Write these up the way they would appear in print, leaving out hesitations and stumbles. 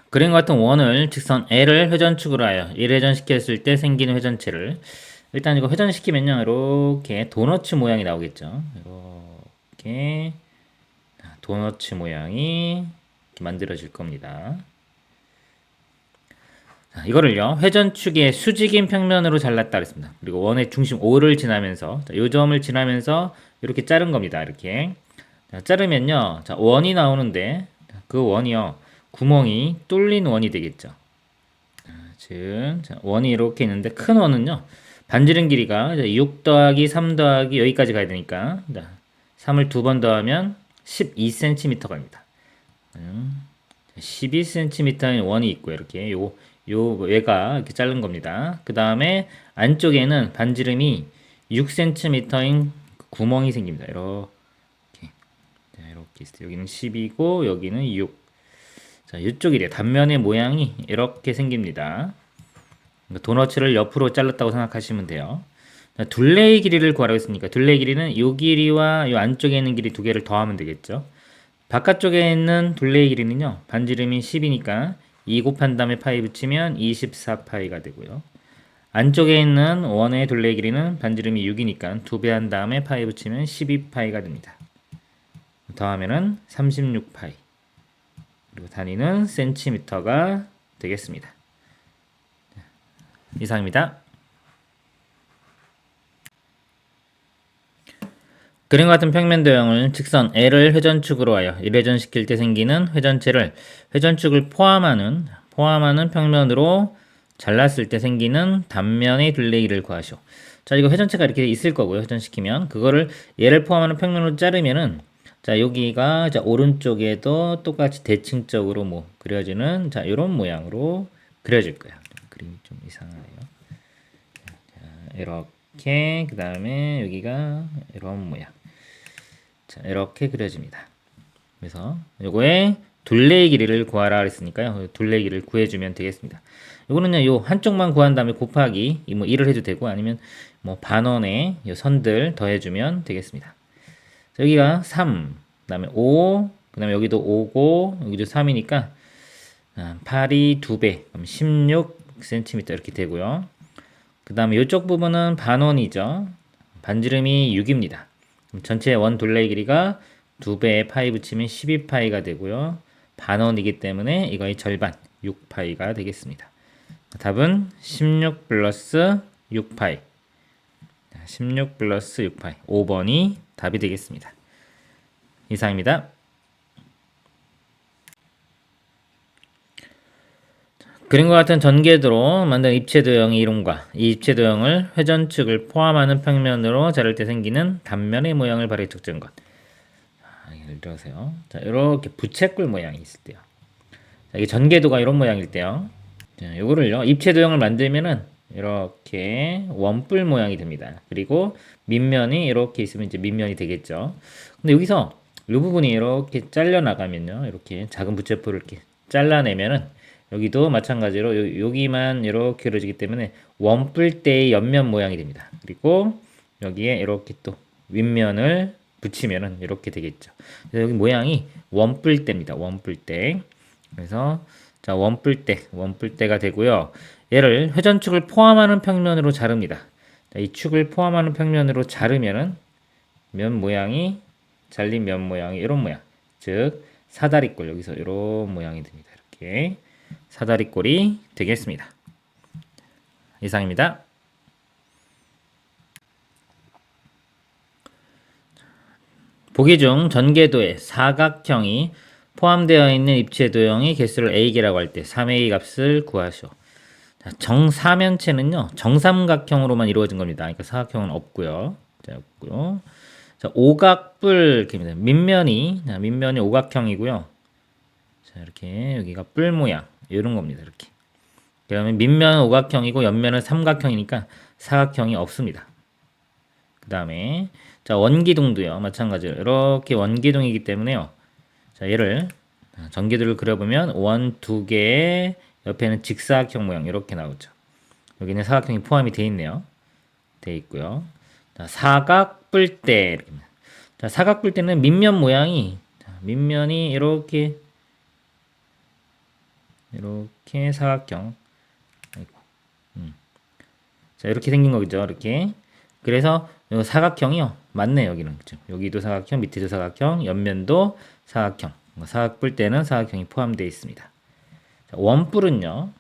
그림과 같은 원을 직선 L을 회전축으로 하여 1회전시켰을 때 생기는 회전체를 일단 이거 회전시키면요 이렇게 도너츠 모양이 나오겠죠. 이렇게 도너츠 모양이 이렇게 만들어질 겁니다. 자, 이거를요 회전축의 수직인 평면으로 잘랐다 그랬습니다. 그리고 원의 중심 O를 지나면서 이 점을 지나면서 이렇게 자른 겁니다. 이렇게 자, 자르면요 자, 원이 나오는데 그 원이요 구멍이 뚫린 원이 되겠죠. 즉 자, 원이 이렇게 있는데 큰 원은요 반지름 길이가 6 더하기 3 더하기 여기까지 가야 되니까 자, 3을 두 번 더하면 12cm 갑니다. 12cm의 원이 있고요. 이렇게 요 외가 이렇게 자른 겁니다. 그 다음에 안쪽에는 반지름이 6cm인 구멍이 생깁니다. 이렇게 이렇게 있어요. 여기는 10이고 여기는 6. 자, 이쪽이래. 단면의 모양이 이렇게 생깁니다. 도너츠를 옆으로 잘랐다고 생각하시면 돼요. 자, 둘레의 길이를 구하라고 했으니까 둘레의 길이는 이 길이와 이 안쪽에 있는 길이 두 개를 더하면 되겠죠. 바깥쪽에 있는 둘레의 길이는요. 반지름이 10이니까 2 곱한 다음에 파이 붙이면 24파이가 되고요. 안쪽에 있는 원의 둘레의 길이는 반지름이 6이니까 2배 한 다음에 파이 붙이면 12파이가 됩니다. 더하면은 36파이. 그리고 단위는 센티미터가 되겠습니다. 이상입니다. 그림과 같은 평면 도형을 직선 L을 회전축으로 하여 1회전시킬 때 생기는 회전체를 회전축을 포함하는 평면으로 잘랐을 때 생기는 단면의 둘레길이를 구하시오. 자, 이거 회전체가 이렇게 있을 거고요. 회전시키면 그거를 얘를 포함하는 평면으로 자르면은 자, 여기가 자, 오른쪽에도 똑같이 대칭적으로 뭐 그려지는 자, 이런 모양으로 그려질 거예요. 그림이 좀 이상하네요. 자, 이렇게 그다음에 여기가 이런 모양. 자, 이렇게 그려집니다. 그래서 요거에 둘레의 길이를 구하라 그랬으니까요. 둘레의 길이를 구해주면 되겠습니다. 요거는요, 요 한쪽만 구한 다음에 곱하기 뭐 1을 해도 되고 아니면 뭐 반원에 요 선들 더해주면 되겠습니다. 자, 여기가 3, 그 다음에 5, 그 다음에 여기도 5고 여기도 3이니까 8이 2배, 그럼 16cm 이렇게 되고요. 그 다음에 이쪽 부분은 반원이죠. 반지름이 6입니다. 전체 원 둘레의 길이가 2배에 파이 붙이면 12파이가 되고요. 반원이기 때문에 이거의 절반 6파이가 되겠습니다. 답은 16 플러스 6파이 16 플러스 6파이 5번이 답이 되겠습니다. 이상입니다. 그림과 같은 전개도로 만든 입체도형의 이론과 이 입체도형을 회전축을 포함하는 평면으로 자를 때 생기는 단면의 모양을 바르게 적는 것. 예를 들어서요. 자, 이렇게 부채꼴 모양이 있을 때요. 자, 이게 전개도가 이런 모양일 때요. 자, 요거를요. 입체도형을 만들면은 이렇게 원뿔 모양이 됩니다. 그리고 밑면이 이렇게 있으면 이제 밑면이 되겠죠. 근데 여기서 이 부분이 이렇게 잘려 나가면요. 이렇게 작은 부채꼴을 이렇게 잘라내면은 여기도 마찬가지로 여기만 이렇게 그려지기 때문에 원뿔대의 옆면 모양이 됩니다. 그리고 여기에 이렇게 또 윗면을 붙이면은 이렇게 되겠죠. 그래서 여기 모양이 원뿔대입니다. 원뿔대. 그래서 자, 원뿔대가 되고요. 얘를 회전축을 포함하는 평면으로 자릅니다. 자, 이 축을 포함하는 평면으로 자르면은 면 모양이 잘린 면 모양이 이런 모양. 즉 사다리꼴 여기서 이런 모양이 됩니다. 이렇게 사다리꼴이 되겠습니다. 이상입니다. 보기 중 전개도에 사각형이 포함되어 있는 입체도형의 개수를 A개라고 할 때 3A 값을 구하시오. 자, 정사면체는요, 정삼각형으로만 이루어진 겁니다. 그러니까 사각형은 없고요. 자, 없고요. 자, 오각뿔, 이렇게 밑면이 오각형이고요. 자, 이렇게 여기가 뿔 모양, 이런 겁니다. 이렇게. 그러면 밑면은 오각형이고 옆면은 삼각형이니까 사각형이 없습니다. 그 다음에 자 원기둥도요 마찬가지로 이렇게 원기둥이기 때문에요. 자 얘를 전기도를 그려보면 원 두 개의 옆에는 직사각형 모양 이렇게 나오죠. 여기는 사각형이 포함이 되어 있네요. 되어 있고요. 자, 사각뿔대 이렇게. 자 사각뿔대는 밑면 모양이 밑면이 이렇게 이렇게 사각형. 아이고. 자, 이렇게 생긴 거죠. 이렇게. 그래서 요 사각형이요. 맞네, 여기는. 그죠? 여기도 사각형, 밑에도 사각형, 옆면도 사각형. 사각 뿔 때는 사각형이 포함되어 있습니다. 자, 원뿔은요.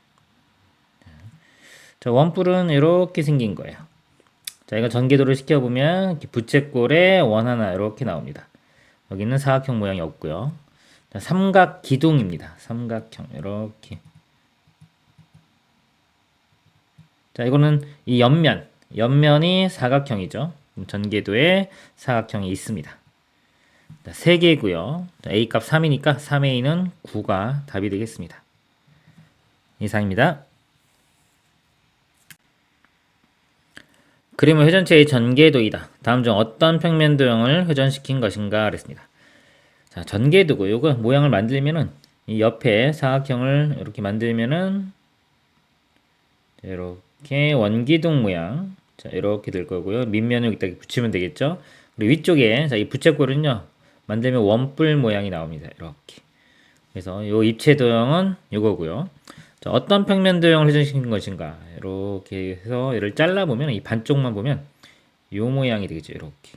자, 원뿔은 이렇게 생긴 거예요. 자, 이거 전개도를 시켜보면 이렇게 부채꼴에 원 하나 이렇게 나옵니다. 여기는 사각형 모양이 없고요. 자, 삼각 기둥입니다. 삼각형 이렇게. 자, 이거는 이 옆면이 사각형이죠. 전개도에 사각형이 있습니다. 자, 3개고요. 자, A 값 3이니까 3A는 9가 답이 되겠습니다. 이상입니다. 그림은 회전체의 전개도이다. 다음 중 어떤 평면 도형을 회전시킨 것인가 그랬습니다. 자, 전개도고 요거 모양을 만들면은 이 옆에 사각형을 이렇게 만들면은 이렇게 원기둥 모양. 자, 이렇게 될 거고요. 밑면을 여기다 붙이면 되겠죠. 그리고 위쪽에 자, 이 부채꼴은요. 만들면 원뿔 모양이 나옵니다. 이렇게. 그래서 요 입체 도형은 요거고요. 자, 어떤 평면 도형을 회전시킨 것인가? 이렇게 해서 얘를 잘라 보면 이 반쪽만 보면 요 모양이 되겠죠. 이렇게.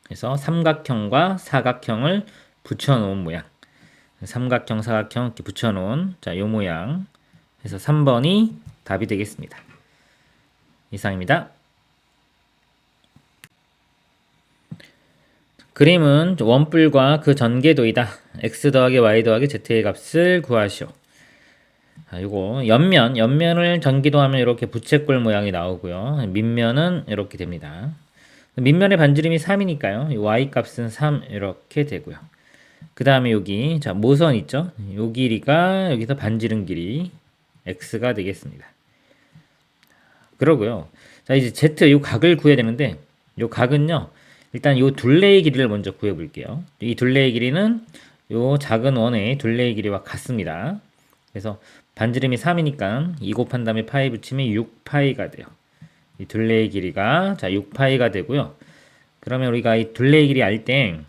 그래서 삼각형과 사각형을 붙여 놓은 모양. 삼각형, 사각형 이렇게 붙여 놓은 자, 요 모양. 그래서 3번이 답이 되겠습니다. 이상입니다. 그림은 원뿔과 그 전개도이다. x 더하기 y 더하기 z의 값을 구하시오. 자, 요거 옆면을 전개도하면 이렇게 부채꼴 모양이 나오고요. 밑면은 이렇게 됩니다. 밑면의 반지름이 3이니까요. y 값은 3 이렇게 되고요. 그 다음에 여기 자 모선 있죠? 요 길이가 여기서 반지름 길이 x가 되겠습니다. 그러고요. 자 이제 z 요 각을 구해야 되는데 요 각은요. 일단 요 둘레의 길이를 먼저 구해 볼게요. 이 둘레의 길이는 요 작은 원의 둘레의 길이와 같습니다. 그래서 반지름이 3이니까 2 곱한 다음에 파이 붙이면 6파이가 돼요. 이 둘레의 길이가 자 6파이가 되고요. 그러면 우리가 이 둘레의 길이 알 때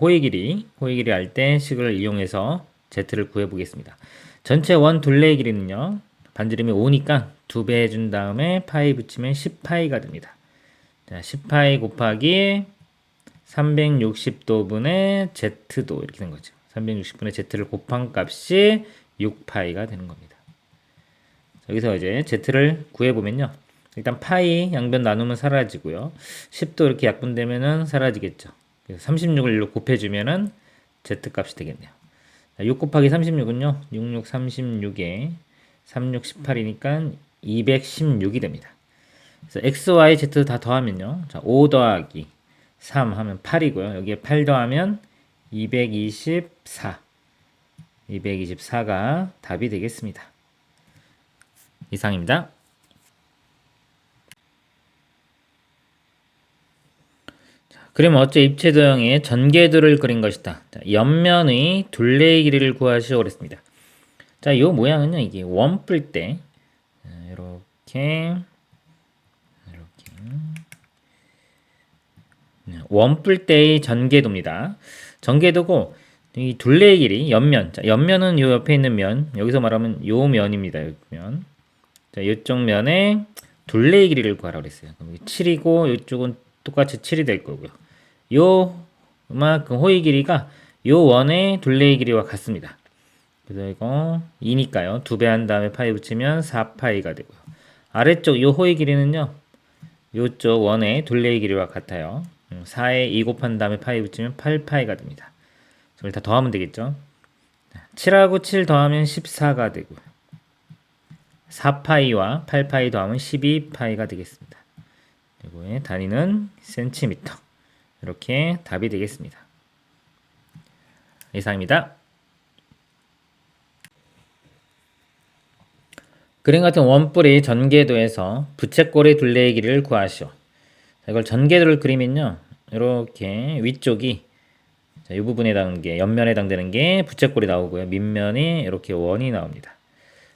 호의 길이 알 때 식을 이용해서 z를 구해 보겠습니다. 전체 원 둘레의 길이는요. 반지름이 5니까 2배 해준 다음에 파이 붙이면 10파이가 됩니다. 자, 10파이 곱하기 360도분의 z도 이렇게 된 거죠. 360분의 z를 곱한 값이 6파이가 되는 겁니다. 여기서 이제 z를 구해보면요. 일단 파이 양변 나누면 사라지고요. 10도 이렇게 약분되면은 사라지겠죠. 그래서 36을 일로 곱해주면은 z 값이 되겠네요. 6 곱하기 36은요. 66, 36에 36, 18이니까 216이 됩니다. 그래서 x, y, z 다 더하면요. 자, 5 더하기 3 하면 8이고요. 여기에 8 더하면 224. 224가 답이 되겠습니다. 이상입니다. 자, 그러면 어째 입체 도형의 전개도를 그린 것이다. 자, 옆면의 둘레의 길이를 구하시오 그랬습니다. 자, 이 모양은요. 이게 원뿔 때 이렇게 원뿔 때의 전개도입니다. 전개도고 이 둘레의 길이 옆면. 자, 옆면은 요 옆에 있는 면. 여기서 말하면 요 면입니다. 요 면. 자, 이쪽 면에 둘레의 길이를 구하라고 그랬어요. 그럼 7이고 이쪽은 똑같이 7이 될 거고요. 요만큼 호의 길이가 요 원의 둘레의 길이와 같습니다. 그래서 이거 2니까요. 2배 한 다음에 파이 붙이면 4파이가 되고요. 아래쪽 요 호의 길이는요. 요쪽 원의 둘레의 길이와 같아요. 4에 2 곱한 다음에 파이 붙이면 8파이가 됩니다. 저를 다 더하면 되겠죠. 7하고 7 더하면 14가 되고요. 4파이와 8파이 더하면 12파이가 되겠습니다. 이거의 단위는 센티미터. 이렇게 답이 되겠습니다. 이상입니다. 그림 같은 원뿔의 전개도에서 부채꼴의 둘레의 길이를 구하시오. 자, 이걸 전개도를 그리면요. 이렇게 위쪽이 자, 이 부분에 해당되는 게 옆면에 해당되는 게 부채꼴이 나오고요. 밑면이 이렇게 원이 나옵니다.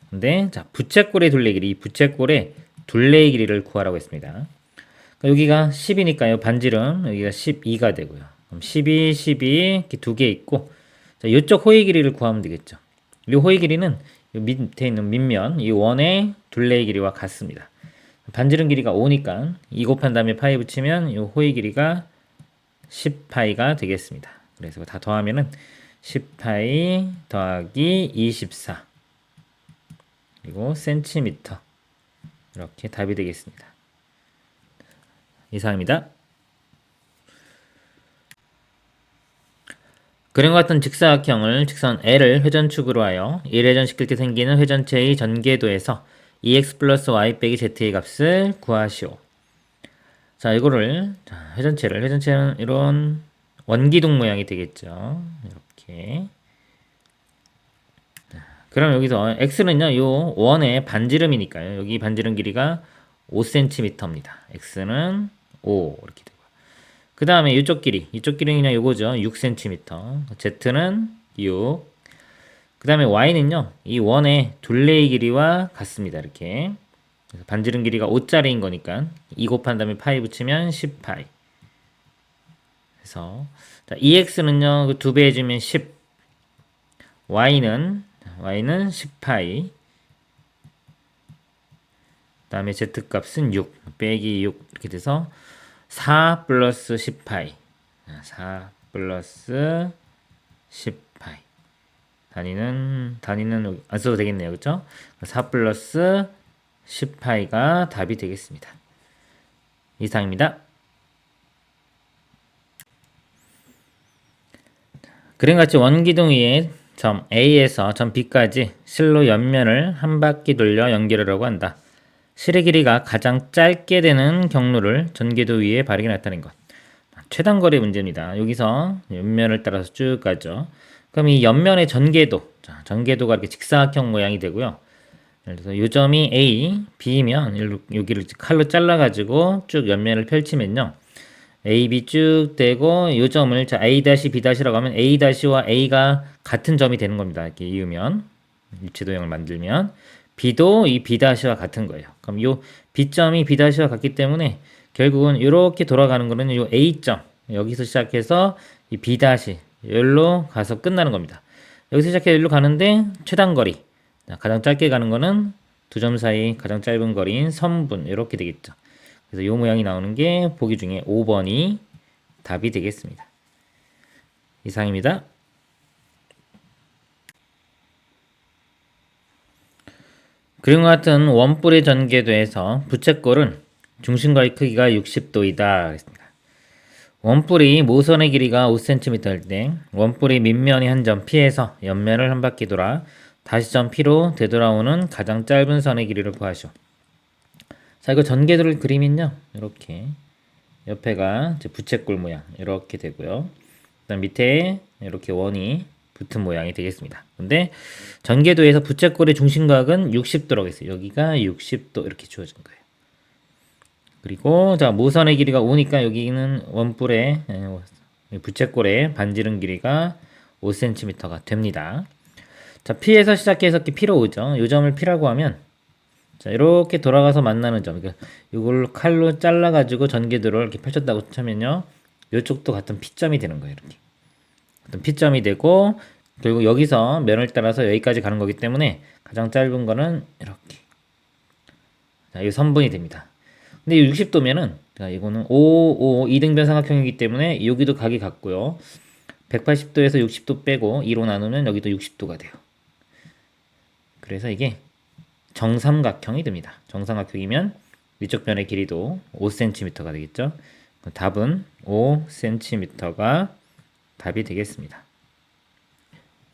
근데 자, 부채꼴의 둘레 길이, 이 부채꼴의 둘레의 길이를 구하라고 했습니다. 그러니까 여기가 10이니까요. 반지름 여기가 12가 되고요. 그럼 12, 12 이렇게 두 개 있고 자, 이쪽 호의 길이를 구하면 되겠죠. 이 호의 길이는 이 밑에 있는 밑면 이 원의 둘레의 길이와 같습니다. 반지름 길이가 5니까 2 곱한 다음에 파이 붙이면 이 호의 길이가 10파이가 되겠습니다. 그래서 다 더하면은 10파이 더하기 24 그리고 센티미터 이렇게 답이 되겠습니다. 이상입니다. 그림과 같은 직사각형을 직선 L을 회전축으로 하여 1회전시킬 때 생기는 회전체의 전개도에서 2x 플러스 y 빼기 z의 값을 구하시오. 자, 이거를 회전체는 이런 원기둥 모양이 되겠죠. 이렇게. 그럼 여기서 x는요, 요 원의 반지름이니까요. 여기 반지름 길이가 5cm입니다. x는 5 이렇게 되고. 그 다음에 이쪽 길이는 그냥 요거죠. 6cm. z는 6. 그 다음에 y는요, 이 원의 둘레의 길이와 같습니다. 이렇게. 그래서 반지름 길이가 5짜리인 거니까 2 곱한 다음에 파이 붙이면 10파이. 그래서 2x는요, 그 2배 해주면 10. y는 10파이. 그 다음에 z값은 6 빼기 6 이렇게 돼서 4 플러스 10파이 4 플러스 10파이 단위는 안 써도 되겠네요. 그쵸? 4 플러스 10파이가 답이 되겠습니다. 이상입니다. 그림같이 원기둥 위에 점 A에서 점 B까지 실로 옆면을 한 바퀴 돌려 연결하려고 한다. 실의 길이가 가장 짧게 되는 경로를 전개도 위에 바르게 나타낸 것. 최단거리 문제입니다. 여기서 옆면을 따라서 쭉 가죠. 그럼 이 옆면의 전개도가 이렇게 직사각형 모양이 되고요. 예를 들어서 이 점이 A, B면 여기를 칼로 잘라가지고 쭉 옆면을 펼치면요. A, B 쭉 되고 이 점을 A-, B-라고 하면 A-와 A가 같은 점이 되는 겁니다. 이렇게 이으면 일치도형을 만들면 B도 이 B-와 같은 거예요. 그럼 이 B점이 B-와 같기 때문에 결국은 이렇게 돌아가는 거는 이 A점 여기서 시작해서 이 B- 여기로 가서 끝나는 겁니다. 여기서 시작해서 여기로 가는데 최단거리 가장 짧게 가는 거는 두 점 사이 가장 짧은 거리인 선분 이렇게 되겠죠. 그래서 이 모양이 나오는 게 보기 중에 5번이 답이 되겠습니다. 이상입니다. 그림과 같은 원뿔의 전개도에서 부채꼴은 중심과의 크기가 60도이다. 원뿔이 모선의 길이가 5cm일 때 원뿔이 밑면이 한 점 P에서 옆면을 한 바퀴 돌아 다시 점 P로 되돌아오는 가장 짧은 선의 길이를 구하시오. 자, 이거 전개도를 그리면요. 이렇게 옆에가 이제 부채꼴 모양 이렇게 되고요. 그다음 밑에 이렇게 원이 붙은 모양이 되겠습니다. 근데 전개도에서 부채꼴의 중심각은 60도라고 했어요. 여기가 60도 이렇게 주어진 거예요. 그리고 자, 모선의 길이가 5니까 여기는 원뿔의 부채꼴의 반지름 길이가 5cm가 됩니다. 자, P에서 시작해서 이렇게 P로 오죠. 이 점을 P라고 하면 자, 이렇게 돌아가서 만나는 점. 그러니까 이걸 칼로 잘라가지고 전개도를 이렇게 펼쳤다고 치면요. 이쪽도 같은 P점이 되는 거예요. 이렇게. 같은 P점이 되고, 그리고 여기서 면을 따라서 여기까지 가는 거기 때문에 가장 짧은 거는 이렇게. 자, 이 선분이 됩니다. 근데 60도면은, 자, 이거는 2등변 삼각형이기 때문에 여기도 각이 같고요. 180도에서 60도 빼고 2로 나누면 여기도 60도가 돼요. 그래서 이게 정삼각형이 됩니다. 정삼각형이면 위쪽 면의 길이도 5cm가 되겠죠. 답은 5cm가 답이 되겠습니다.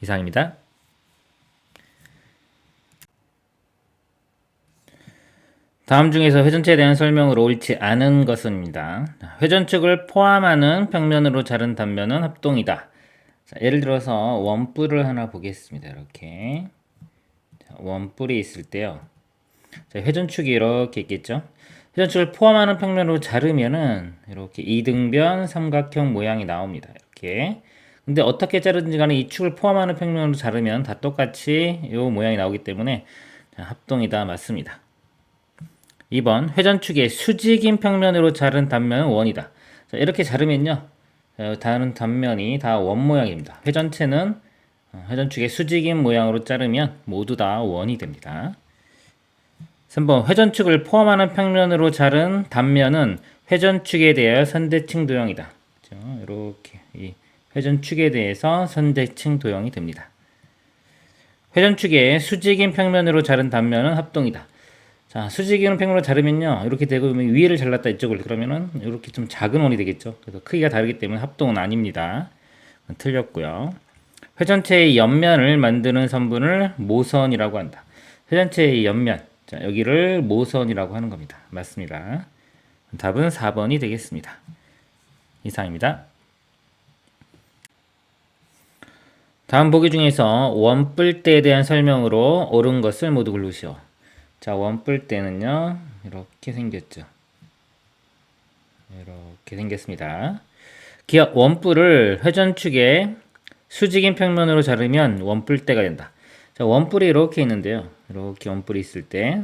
이상입니다. 다음 중에서 회전체에 대한 설명으로 옳지 않은 것은입니다. 회전축을 포함하는 평면으로 자른 단면은 합동이다. 자, 예를 들어서 원뿔을 하나 보겠습니다. 이렇게 원뿔이 있을 때요. 자, 회전축이 이렇게 있겠죠. 회전축을 포함하는 평면으로 자르면은 이렇게 이등변 삼각형 모양이 나옵니다. 이렇게. 근데 어떻게 자르든지 간에 이 축을 포함하는 평면으로 자르면 다 똑같이 이 모양이 나오기 때문에 자, 합동이다 맞습니다. 2번 회전축의 수직인 평면으로 자른 단면은 원이다. 자, 이렇게 자르면요. 다른 단면이 다 원 모양입니다. 회전체는 회전축의 수직인 모양으로 자르면 모두 다 원이 됩니다. 3번 회전축을 포함하는 평면으로 자른 단면은 회전축에 대하여 선대칭 도형이다. 이렇게 이 회전축에 대해서 선대칭 도형이 됩니다. 회전축의 수직인 평면으로 자른 단면은 합동이다. 자, 수직인 평면으로 자르면요, 이렇게 되고 위를 잘랐다 이쪽을 그러면은 이렇게 좀 작은 원이 되겠죠. 그래서 크기가 다르기 때문에 합동은 아닙니다. 틀렸고요. 회전체의 옆면을 만드는 선분을 모선이라고 한다. 회전체의 옆면, 자, 여기를 모선이라고 하는 겁니다. 맞습니다. 답은 4번이 되겠습니다. 이상입니다. 다음 보기 중에서 원뿔대에 대한 설명으로 옳은 것을 모두 고르시오. 자, 원뿔대는요, 이렇게 생겼죠. 이렇게 생겼습니다. 기억 원뿔을 회전축에 수직인 평면으로 자르면 원뿔대가 된다. 자, 원뿔이 이렇게 있는데요. 이렇게 원뿔이 있을 때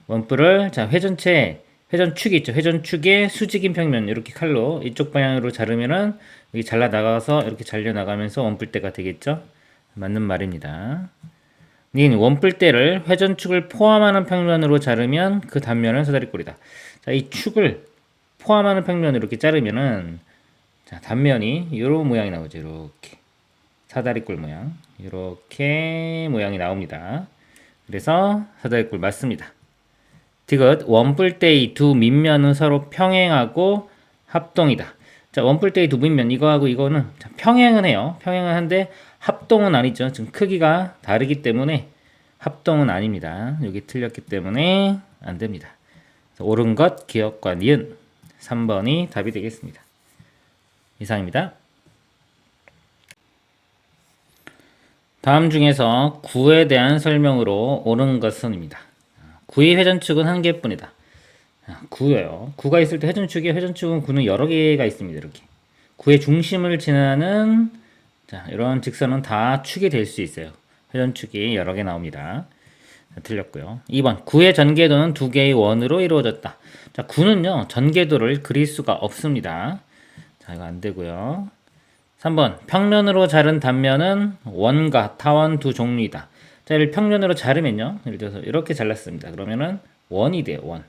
원뿔을 자, 회전축이 있죠. 회전축의 수직인 평면 이렇게 칼로 이쪽 방향으로 자르면은 여기 잘라 나가서 이렇게 잘려 나가면서 원뿔대가 되겠죠. 맞는 말입니다. 원뿔대를 회전축을 포함하는 평면으로 자르면 그 단면은 사다리꼴이다. 자, 이 축을 포함하는 평면으로 이렇게 자르면은 자, 단면이 이런 모양이 나오죠. 이렇게 사다리꼴 모양, 이렇게 모양이 나옵니다. 그래서 사다리꼴 맞습니다. 디귿 원뿔대의 두 밑면은 서로 평행하고 합동이다. 자, 원뿔대의 두 밑면 이거하고 이거는 자, 평행은 해요. 평행은 한데 합동은 아니죠. 지금 크기가 다르기 때문에 합동은 아닙니다. 여기 틀렸기 때문에 안 됩니다. 옳은 것 기억과 니은 3번이 답이 되겠습니다. 이상입니다. 다음 중에서 구에 대한 설명으로 옳은 것은입니다. 구의 회전축은 한 개뿐이다. 구예요. 구가 있을 때 회전축은 구는 여러 개가 있습니다. 이렇게 구의 중심을 지나는 자, 이런 직선은 다 축이 될 수 있어요. 회전축이 여러 개 나옵니다. 자, 틀렸고요. 2번 구의 전개도는 두 개의 원으로 이루어졌다. 자, 구는요 전개도를 그릴 수가 없습니다. 자, 이거 안 되고요. 3번 평면으로 자른 단면은 원과 타원 두 종류이다. 자, 이를 평면으로 자르면요, 예를 들어서 이렇게 잘랐습니다. 그러면은 원이 돼요. 원.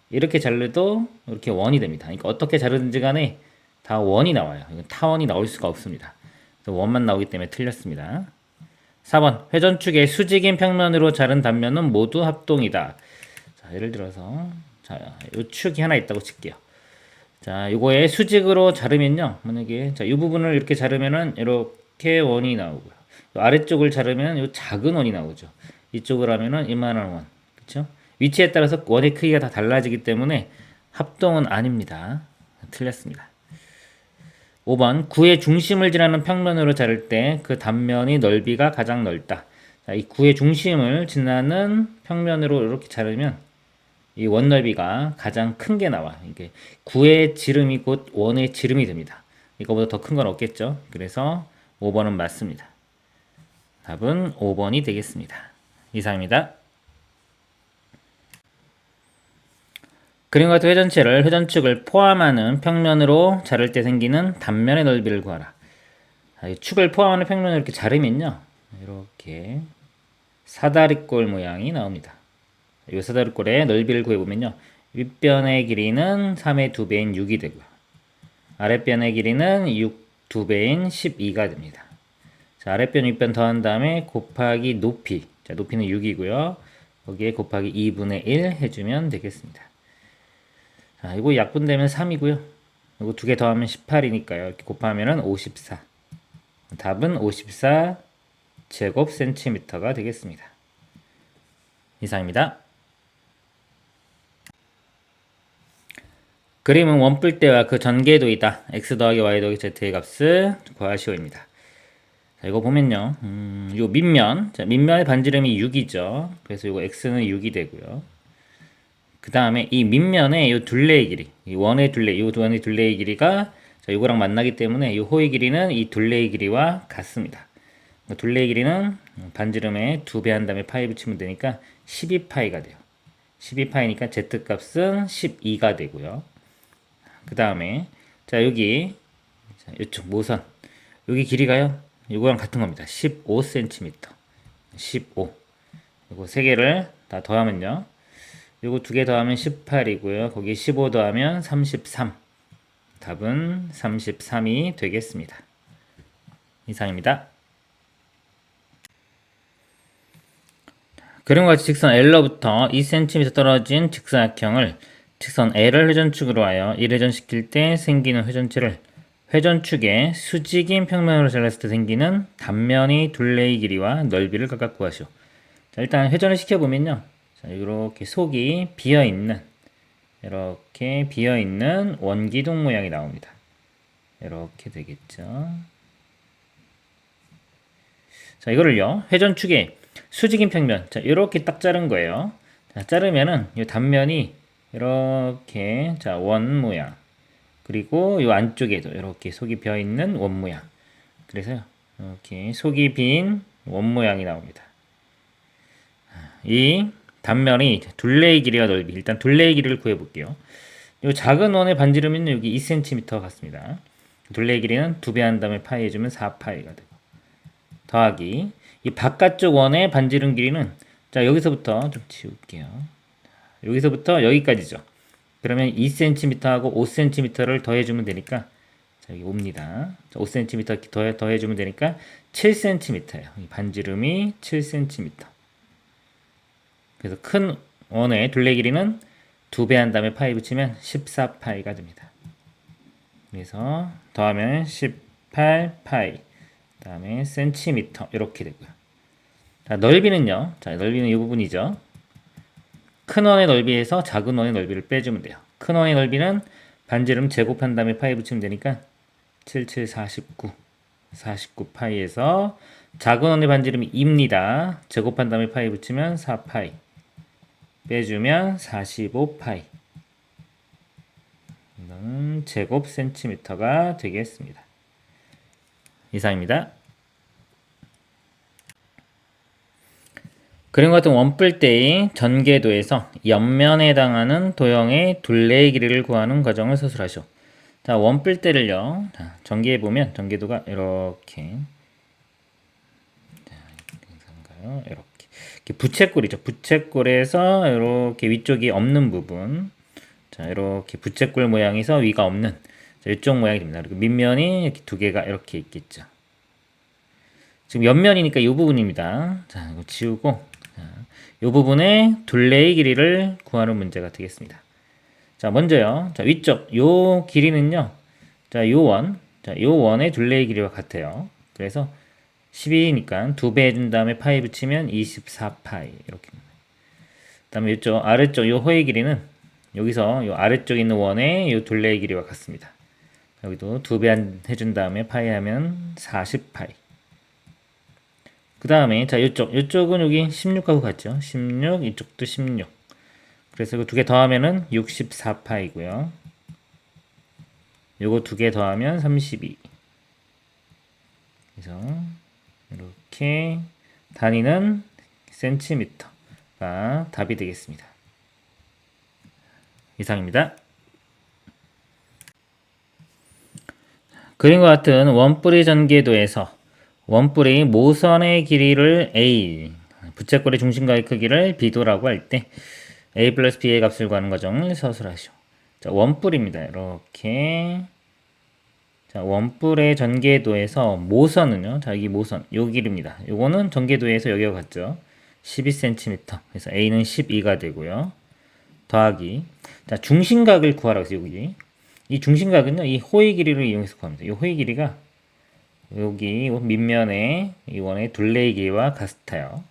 이렇게 자르도 이렇게 원이 됩니다. 그러니까 어떻게 자르든지 간에 다 원이 나와요. 이건 타원이 나올 수가 없습니다. 원만 나오기 때문에 틀렸습니다. 4번 회전축의 수직인 평면으로 자른 단면은 모두 합동이다. 자, 예를 들어서 자, 요 축이 하나 있다고 칠게요. 자, 요거에 수직으로 자르면요, 만약에 자, 이 부분을 이렇게 자르면은 이렇게 원이 나오고요. 요 아래쪽을 자르면 요 작은 원이 나오죠. 이쪽을 하면은 이만한 원, 그렇죠? 위치에 따라서 원의 크기가 다 달라지기 때문에 합동은 아닙니다. 틀렸습니다. 5번 구의 중심을 지나는 평면으로 자를 때 그 단면의 넓이가 가장 넓다. 자, 이 구의 중심을 지나는 평면으로 이렇게 자르면 이 원 넓이가 가장 큰 게 나와. 이게 구의 지름이 곧 원의 지름이 됩니다. 이거보다 더 큰 건 없겠죠. 그래서 5번은 맞습니다. 답은 5번이 되겠습니다. 이상입니다. 그림과 같은 회전체를 회전축을 포함하는 평면으로 자를 때 생기는 단면의 넓이를 구하라. 자, 이 축을 포함하는 평면을 이렇게 자르면요, 이렇게 사다리꼴 모양이 나옵니다. 이 사다리꼴의 넓이를 구해보면요, 윗변의 길이는 3의 2배인 6이 되고요, 아랫변의 길이는 2배인 12가 됩니다. 자, 아랫변 윗변 더한 다음에 곱하기 높이, 자, 높이는 6이고요 거기에 곱하기 2분의 1 해주면 되겠습니다. 자, 이거 약분되면 3이고요. 이거 두 개 더하면 18이니까요. 이렇게 곱하면은 54. 답은 54 제곱센티미터가 되겠습니다. 이상입니다. 그림은 원뿔대와 그 전개도이다. x 더하기 y 더하기 z의 값을 구하시오입니다. 자, 이거 보면요, 요 밑면, 자, 밑면의 반지름이 6이죠. 그래서 이거 x는 6이 되고요. 그 다음에 이 밑면의 이 둘레의 길이, 이 원의 둘레의 길이가 자, 이거랑 만나기 때문에 이 호의 길이는 이 둘레의 길이와 같습니다. 둘레의 길이는 반지름에 2배 한 다음에 파이 붙이면 되니까 12파이가 돼요. 12파이니까 z값은 12가 되고요. 그 다음에 자, 여기 자, 이쪽 모선, 여기 길이가요, 이거랑 같은 겁니다. 15cm. 15. 이거 세 개를 다 더하면요. 이거 두 개 더하면 18이고요. 거기 15 더하면 33. 답은 33이 되겠습니다. 이상입니다. 그림과 같이 직선 L로부터 2cm 떨어진 직사각형을 직선 L을 회전축으로 하여 1회전시킬 때 생기는 회전체를 회전축의 수직인 평면으로 잘랐을 때 생기는 단면의 둘레의 길이와 넓이를 각각 구하시오. 자, 일단 회전을 시켜보면요. 자, 이렇게 속이 비어있는, 이렇게 비어있는 원기둥 모양이 나옵니다. 이렇게 되겠죠. 자, 이거를요, 회전축의 수직인 평면, 자, 이렇게 딱 자른 거예요. 자, 자르면은 이 단면이 이렇게, 자, 원 모양. 그리고 이 안쪽에도 이렇게 속이 비어 있는 원 모양. 그래서 이렇게 속이 빈 원 모양이 나옵니다. 이 단면이 둘레의 길이와 넓이. 일단 둘레의 길이를 구해 볼게요. 이 작은 원의 반지름은 여기 2cm 같습니다. 둘레의 길이는 2배 한 다음에 파이 해주면 4파이가 되고. 더하기 이 바깥쪽 원의 반지름 길이는, 자, 여기서부터 좀 지울게요. 여기서부터 여기까지죠. 그러면 2cm하고 5cm를 더해주면 되니까, 자, 여기 옵니다. 5cm 더해주면 되니까 7cm예요. 반지름이 7cm. 그래서 큰 원의 둘레 길이는 2배 한 다음에 파이 붙이면 14파이가 됩니다. 그래서 더하면 18파이. 그 다음에 센티미터 이렇게 되고요. 자, 넓이는요. 자, 넓이는 이 부분이죠. 큰 원의 넓이에서 작은 원의 넓이를 빼주면 돼요. 큰 원의 넓이는 반지름 제곱한 다음에 파이 붙이면 되니까 77, 49, 49파이에서 작은 원의 반지름이 2입니다. 제곱한 다음에 파이 붙이면 4파이. 빼주면 45파이. 이거는 제곱 센티미터가 되겠습니다. 이상입니다. 그림과 같은 원뿔대의 전개도에서 옆면에 해당하는 도형의 둘레의 길이를 구하는 과정을 서술하시오. 자, 원뿔대를요, 자, 전개해보면 전개도가 이렇게, 자, 이렇게 부채꼴이죠. 부채꼴에서 이렇게 위쪽이 없는 부분, 자, 이렇게 부채꼴 모양에서 위가 없는, 자, 이쪽 모양이 됩니다. 그리고 밑면이 이렇게 두 개가 이렇게 있겠죠. 지금 옆면이니까 이 부분입니다. 자, 이거 지우고, 이 부분의 둘레의 길이를 구하는 문제가 되겠습니다. 자, 먼저요. 자, 위쪽 요 길이는요. 자, 요 원. 자, 요 원의 둘레의 길이와 같아요. 그래서 12니까 2배 해준 다음에 파이 붙이면 24파이 이렇게. 그다음에 이쪽 아래쪽 요 호의 길이는 여기서 요 아래쪽에 있는 원의 요 둘레의 길이와 같습니다. 여기도 2배 해준 다음에 파이 하면 40파이. 그 다음에 자, 요쪽은 여기 16하고 같죠. 16, 이쪽도 16. 그래서 이거 두 개 더하면은 64파이고요. 요거 두 개 더하면 32. 그래서 이렇게 단위는 센티미터가 답이 되겠습니다. 이상입니다. 그림과 같은 원뿌리 전개도에서 원뿔의 모선의 길이를 A, 부채꼴의 중심과의 크기를 B도라고 할 때 A 플러스 B의 값을 구하는 과정을 서술하시오. 자, 원뿔입니다. 이렇게. 자, 원뿔의 전개도에서 모선은요. 자, 여기 모선, 요 길입니다. 요거는 전개도에서 여기와 같죠. 12cm. 그래서 A는 12가 되고요. 더하기. 자, 중심각을 구하라고 했어요. 여기. 이 중심각은요. 이 호의 길이를 이용해서 구합니다. 이 호의 길이가 여기 밑면에 이 원의 둘레의 길이와 같아요.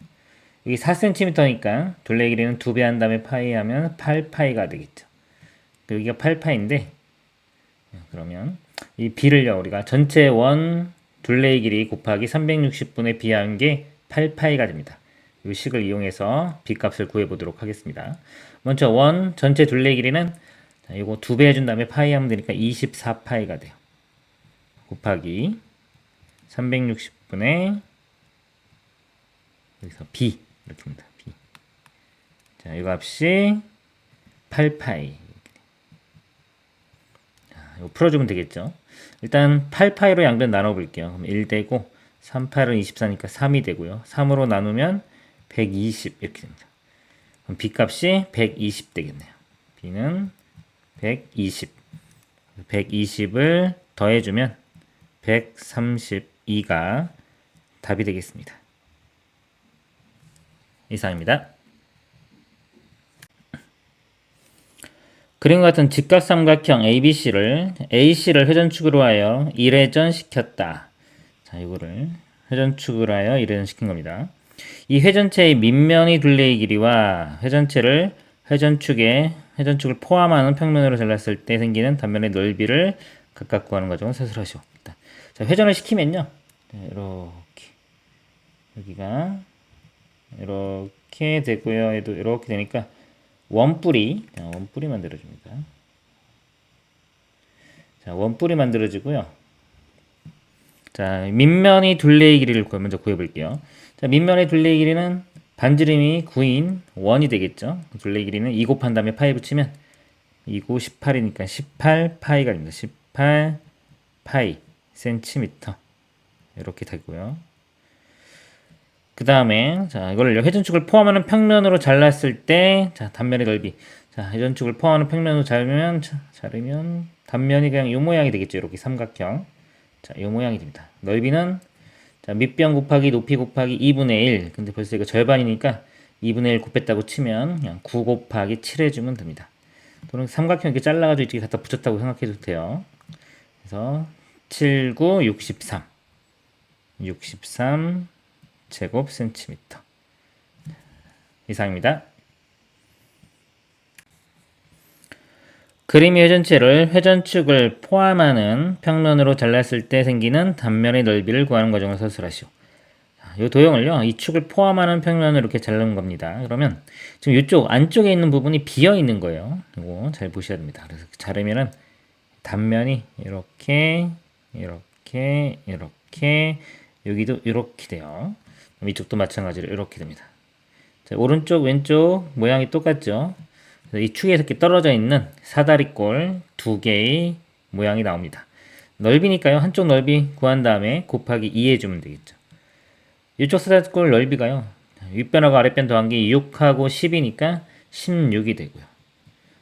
여기 4cm니까 둘레의 길이는 2배 한 다음에 파이 하면 8파이가 되겠죠. 여기가 8파인데 그러면 이 b를요 우리가 전체 원 둘레의 길이 곱하기 360분의 b한 게 8파이가 됩니다. 이 식을 이용해서 b 값을 구해 보도록 하겠습니다. 먼저 원 전체 둘레의 길이는 이거 2배 해준 다음에 파이 하면 되니까 24파이가 돼요. 곱하기 360분의 여기서 b 이렇게입니다. b. 자, 이 값이 8파이. 자, 이거 풀어주면 되겠죠. 일단 8파이로 양변 나눠볼게요. 그럼 1 되고 38은 24니까 3이 되고요. 3으로 나누면 120 이렇게 됩니다. 그럼 B값이 120 되겠네요. B는 120. 120을 더해주면 132가 답이 되겠습니다. 이상입니다. 그림과 같은 직각삼각형 ABC를 AC를 회전축으로 하여 1회전 시켰다. 자, 이거를 회전축으로 하여 1회전 시킨 겁니다. 이 회전체의 밑면의 둘레의 길이와 회전축을 포함하는 평면으로 잘랐을 때 생기는 단면의 넓이를 각각 구하는 과정을 서술하시오. 자, 회전을 시키면요. 이렇게 여기가 이렇게 되고요. 얘도 이렇게 되니까 원뿔이 만들어집니다. 자, 원뿔이 만들어지고요. 자, 밑면의 둘레의 길이를 먼저 구해볼게요. 자, 밑면의 둘레의 길이는 반지름이 9인 원이 되겠죠. 둘레의 길이는 2 곱한 다음에 파이 붙이면 2고 18이니까 18파이가 됩니다. 18파이 센티미터 이렇게 되고요. 그 다음에 자, 이걸 회전축을 포함하는 평면으로 잘랐을 때 자, 단면의 넓이. 자, 회전축을 포함하는 평면으로 자르면 단면이 그냥 이 모양이 되겠죠. 이렇게 삼각형. 자, 이 모양이 됩니다. 넓이는 자, 밑변 곱하기 높이 곱하기 2분의 1. 근데 벌써 이거 절반이니까 2분의 1 곱했다고 치면 그냥 9 곱하기 7 해주면 됩니다. 또는 삼각형 이렇게 잘라가지고 이렇게 갖다 붙였다고 생각해도 돼요. 그래서 7, 9, 63. 63 제곱 센티미터. 이상입니다. 그림의 회전체를 회전축을 포함하는 평면으로 잘랐을 때 생기는 단면의 넓이를 구하는 과정을 서술하시오. 이 도형을요, 이 축을 포함하는 평면으로 이렇게 자른 겁니다. 그러면 지금 이쪽 안쪽에 있는 부분이 비어 있는 거예요. 이거 잘 보셔야 됩니다. 그래서 자르면은 단면이 이렇게 여기도 이렇게 돼요. 이쪽도 마찬가지로 이렇게 됩니다. 자, 오른쪽 왼쪽 모양이 똑같죠. 이 축에서 이렇게 떨어져 있는 사다리꼴 두 개의 모양이 나옵니다. 넓이니까요. 한쪽 넓이 구한 다음에 곱하기 2 해주면 되겠죠. 이쪽 사다리꼴 넓이가요. 윗변하고 아랫변 더한 게 6하고 10이니까 16이 되고요.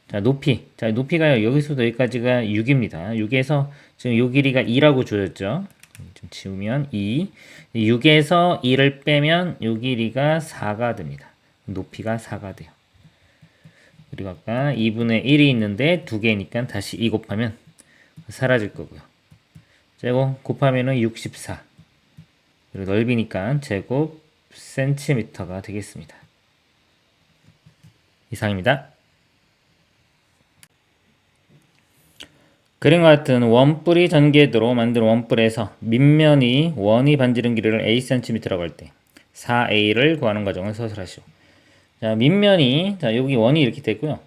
자, 높이. 자, 높이가요. 여기서부터 여기까지가 6입니다. 6에서 지금 요 길이가 2라고 주어졌죠. 좀 지우면 2. 6에서 2를 빼면 요 길이가 4가 됩니다. 높이가 4가 돼요. 그리고 아까 2분의 1이 있는데 2개니까 다시 2 곱하면 사라질 거고요. 제곱 곱하면은 64. 그리고 넓이니까 제곱 센티미터가 되겠습니다. 이상입니다. 그림과 같은 원뿔이 전개도로 만든 원뿔에서 밑면이 원이 반지름 길이를 A cm라고 할 때 4a를 구하는 과정을 서술하시오. 자, 밑면이 자, 여기 원이 이렇게 되고요.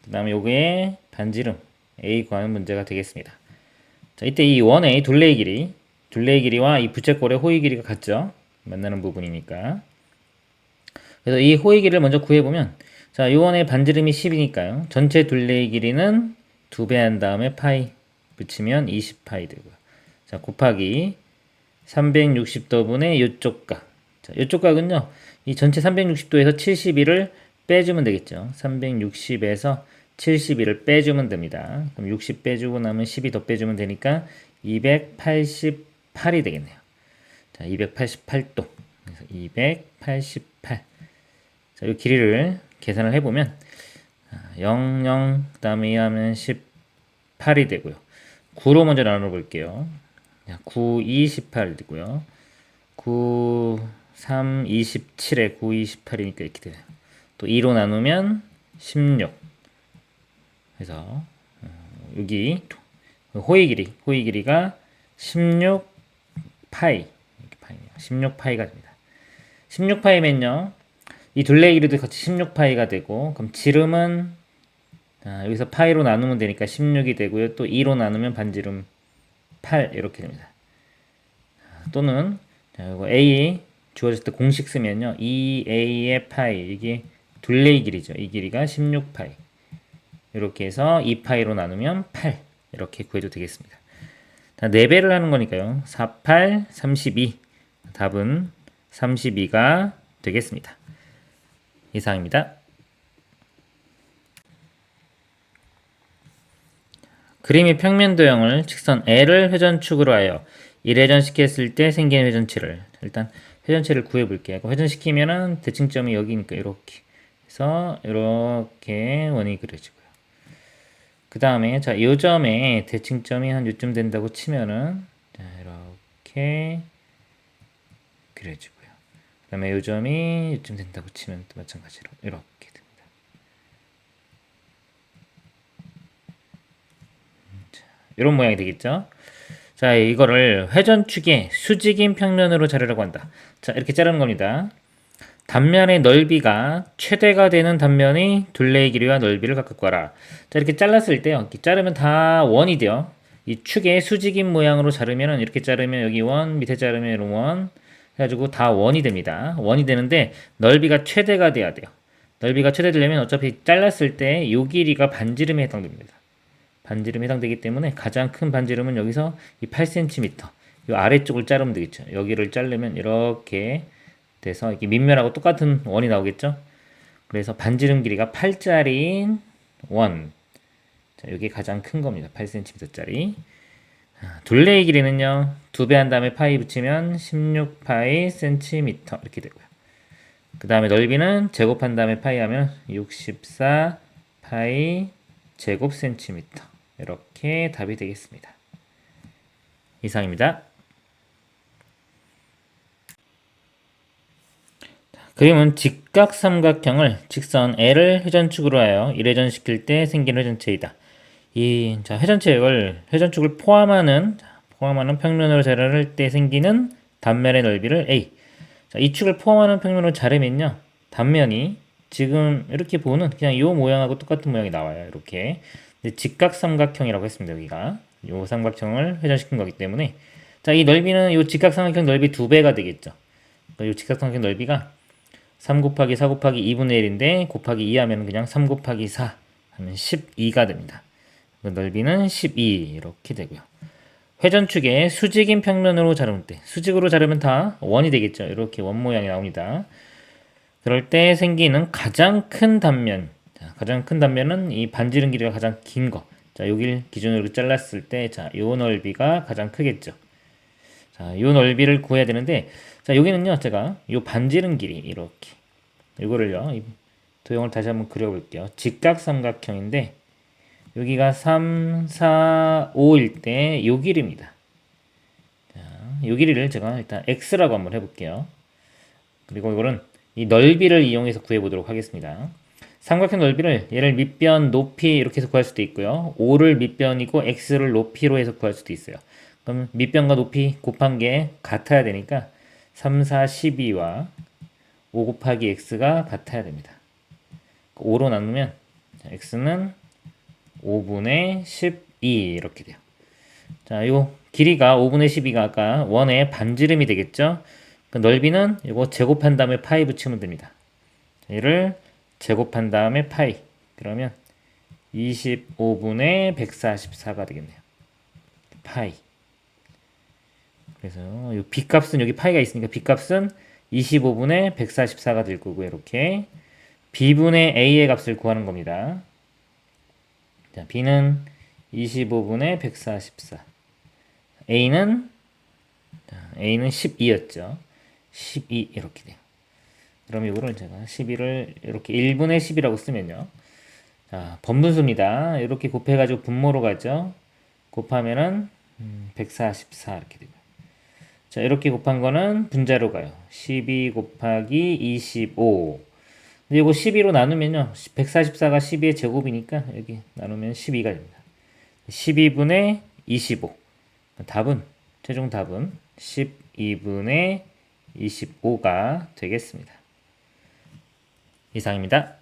그 다음에 요게 반지름 a 구하는 문제가 되겠습니다. 자, 이때 이 원의 둘레의 길이와 이 부채꼴의 호의 길이가 같죠. 만나는 부분이니까. 그래서 이 호의 길이를 먼저 구해보면 자, 요 원의 반지름이 10이니까요. 전체 둘레의 길이는 2배 한 다음에 파이 붙이면 20파이 되고요. 자, 곱하기 360도분의 요쪽 각. 자, 요쪽 각은요. 이 전체 360도에서 71을 빼주면 되겠죠. 360에서 71을 빼주면 됩니다. 그럼 60 빼주고 나면 12 더 빼주면 되니까 288이 되겠네요. 자, 288도. 그래서 288. 자, 이 길이를 계산을 해보면 0, 0, 그 다음에 하면 18이 되고요. 9로 먼저 나눠볼게요. 9, 2, 18이 되고요. 9, 3, 27에 9, 28이니까 이렇게 되네요. 또 2로 나누면 16. 그래서 여기 호의 길이가 16파이. 16파이가 됩니다. 16파이면요. 이 둘레의 길이도 같이 16파이가 되고 그럼 지름은 여기서 파이로 나누면 되니까 16이 되고요. 또 2로 나누면 반지름 8 이렇게 됩니다. 또는 이거 A 주어졌을 때 공식 쓰면요. 2A의 파이 이게 둘레의 길이죠. 이 길이가 16파이 이렇게 해서 2파이로 나누면 8 이렇게 구해도 되겠습니다. 4배를 하는 거니까요. 4, 8, 32 답은 32가 되겠습니다. 이상입니다. 그림의 평면 도형을 직선 L을 회전축으로 하여 1회전시켰을 때 생긴 회전체를 일단 회전체를 구해볼게요. 회전시키면은 대칭점이 여기니까 이렇게 해서 이렇게 원이 그려지고요. 그 다음에 자, 이 점에 대칭점이 한 요쯤 된다고 치면은 자, 이렇게 그려지고요. 그 다음에 이 점이 요쯤 된다고 치면 또 마찬가지로 이렇게 됩니다. 자, 이런 모양이 되겠죠? 자, 이거를 회전축의 수직인 평면으로 자르려고 한다. 자, 이렇게 자르는 겁니다. 단면의 넓이가 최대가 되는 단면의 둘레의 길이와 넓이를 각각 구하라. 자, 이렇게 잘랐을 때요. 이렇게 자르면 다 원이 돼요. 이 축의 수직인 모양으로 자르면 이렇게 자르면 여기 원, 밑에 자르면 이런 원 해가지고 다 원이 됩니다. 원이 되는데 넓이가 최대가 돼야 돼요. 넓이가 최대되려면 어차피 잘랐을 때 이 길이가 반지름에 해당됩니다. 반지름에 해당되기 때문에 가장 큰 반지름은 여기서 이 8cm 이 아래쪽을 자르면 되겠죠. 여기를 자르면 이렇게 돼서 이게 밑면하고 똑같은 원이 나오겠죠. 그래서 반지름 길이가 8짜리인 원. 자, 이게 가장 큰 겁니다. 8cm짜리. 둘레의 길이는요. 2배 한 다음에 파이 붙이면 16파이 cm 이렇게 되고요. 그 다음에 넓이는 제곱한 다음에 파이 하면 64파이 제곱 센티미터. 이렇게 답이 되겠습니다. 이상입니다. 그림은 직각삼각형을 직선 L을 회전축으로 하여 1회전시킬 때 생긴 회전체이다. 자, 회전축을 포함하는 평면으로 자를 때 생기는 단면의 넓이를 A. 자, 이 축을 포함하는 평면으로 자르면요. 단면이 지금 이렇게 보는 그냥 이 모양하고 똑같은 모양이 나와요. 이렇게. 직각삼각형이라고 했습니다. 여기가. 이 삼각형을 회전시킨 거기 때문에 자, 이 넓이는 이 직각삼각형 넓이 2배가 되겠죠. 이 직각삼각형 넓이가 3 곱하기 4 곱하기 2분의 1인데 곱하기 2 하면 그냥 3 곱하기 4 하면 12가 됩니다. 넓이는 12 이렇게 되고요. 회전축의 수직인 평면으로 자를 때 수직으로 자르면 다 원이 되겠죠. 이렇게 원 모양이 나옵니다. 그럴 때 생기는 가장 큰 단면 자, 가장 큰 단면은 이 반지름 길이가 가장 긴 거. 자, 여기를 기준으로 잘랐을 때 자, 요 넓이가 가장 크겠죠. 자, 요 넓이를 구해야 되는데 자, 여기는요. 제가 요 반지름 길이 이렇게 이거를요. 이 도형을 다시 한번 그려볼게요. 직각삼각형인데 여기가 3, 4, 5일 때 요 길이입니다. 자, 요 길이를 제가 일단 x라고 한번 해볼게요. 그리고 이거는 이 넓이를 이용해서 구해보도록 하겠습니다. 삼각형 넓이를 얘를 밑변, 높이 이렇게 해서 구할 수도 있고요. 5를 밑변이고 x를 높이로 해서 구할 수도 있어요. 그럼 밑변과 높이 곱한 게 같아야 되니까 3, 4, 12와 5 곱하기 x가 같아야 됩니다. 5로 나누면 x는 5분의 12 이렇게 돼요. 자, 요 길이가 5분의 12가 아까 원의 반지름이 되겠죠? 그 넓이는 이거 제곱한 다음에 파이 붙이면 됩니다. 얘를 제곱한 다음에 파이. 그러면 25분의 144가 되겠네요. 파이. 그래서 이 b값은 여기 파이가 있으니까 b값은 25분의 144가 될 거고 이렇게 b분의 a의 값을 구하는 겁니다. 자, b는 25분의 144. a는 12였죠. 12 이렇게 돼요. 그럼 이거를 제가 12를 이렇게 1분의 10이라고 쓰면요. 자, 번분수입니다. 이렇게 곱해가지고 분모로 가죠. 곱하면은 144 이렇게 되고요. 자, 이렇게 곱한 거는 분자로 가요. 12 곱하기 25. 근데 이거 12로 나누면요. 144가 12의 제곱이니까 여기 나누면 12가 됩니다. 12분의 25. 최종 답은 12분의 25가 되겠습니다. 이상입니다.